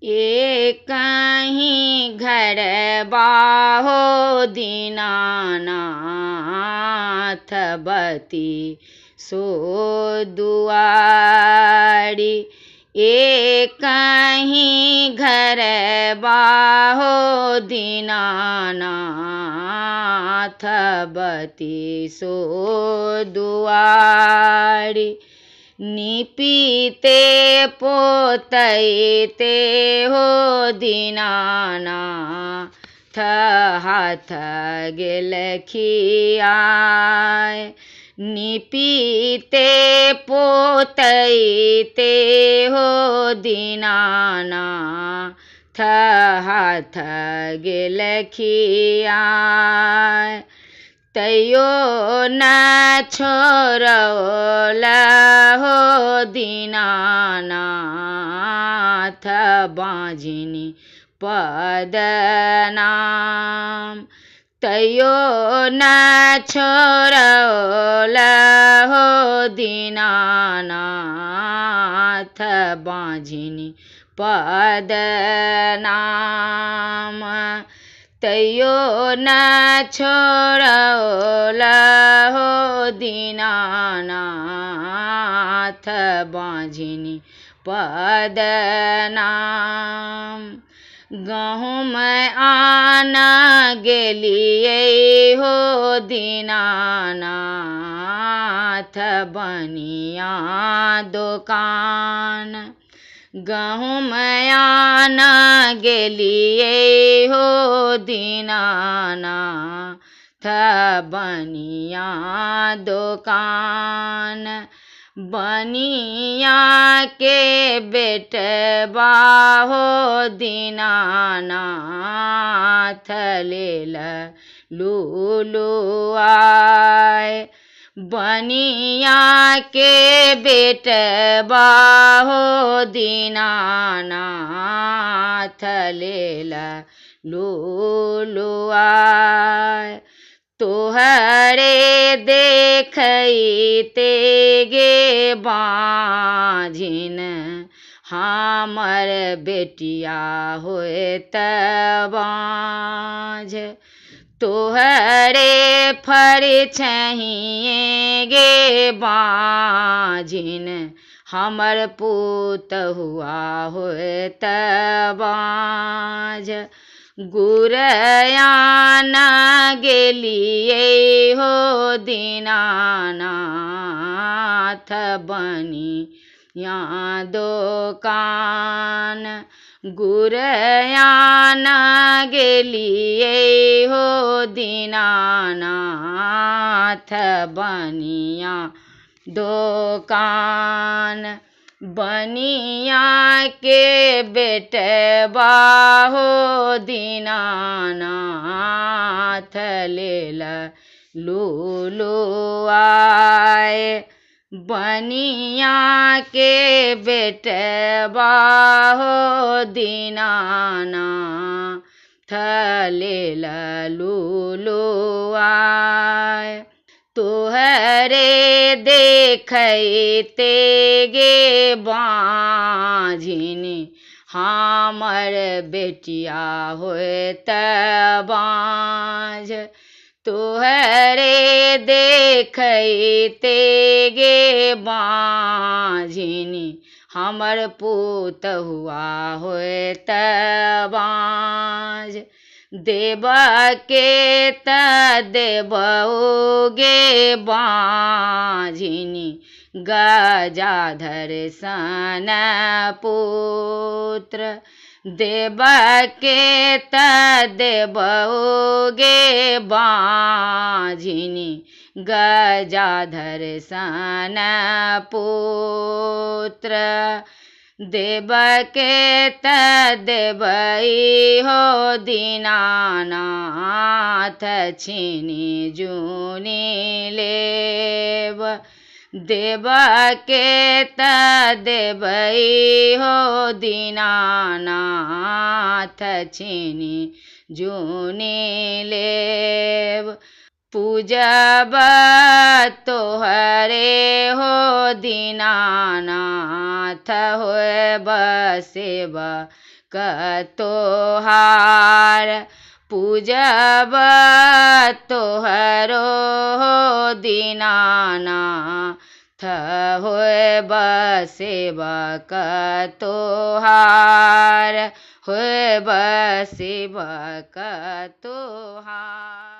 एकहि घर बाहो दीनानाथ बती सो दुआरी। एकहि घर बाहो दीनानाथ बती सो दुआरी। निपीते पोतैते हो दीनानाथ हाथ गेल खियाय। निपीते पोतैते हो दीनानाथ हाथ गेल खियाय। तैयो न छोड़ला हो दीनानाथ बाँझिनी पद नाम। तैयो न छोड़ला हो दीनानाथ बाँझिनी पद नाम। तैयो न छोड़ला हो दीनानाथ बाँझिनी पद नाम। गहुम आन गेलियै हो दीनानाथ बनिया दोकान। गहुम आन गेलियै हो दीनानाथ बनिया दोकान। बनिया के बेटबा हो दीनानाथ लेल लुलुआय। बनिया के बेटबा हो दीनानाथ लेल लुलुआय। तोहरे देखैते गे बाँझिन हमर बेटिया होइत बाँझ। तोहरे फर छहिए गे बाँझिन हमर पुतहुआ होइत बाँझ। गुरयान गेलियै हो दीनानाथ बनिया दोकान। गुरयान गेलियै हो दीनानाथ बनिया दोकान। बनिया के बेटबा हो दीनानाथ लेल लुलुआय। बनिया के बेटबा हो दीनानाथ लेल लुलुआय। तोहरे देखैते गे बाँझिनी हमर बेटिया होइत बाँझ। तोहरे देखैते गे बाँझिनी हमर पुतहुआ होइत बाँझ। देबके त देबौ गे बाँझिनी गजाधर सन पुत्र। देबके त देबौ गे बाँझिनी गजाधर सन पुत्र। देबके त देबै हो दीनानाथ छीनि जुनि लेब। देबके त देबै हो दीनानाथ छीनि जुनि लेब। पूजब तोहरे हो दीनानाथ होएब सेवा तोहार पूजब तोहरो हो दीनानाथ होएब सेवा तोहार होएब सेवा तोहार।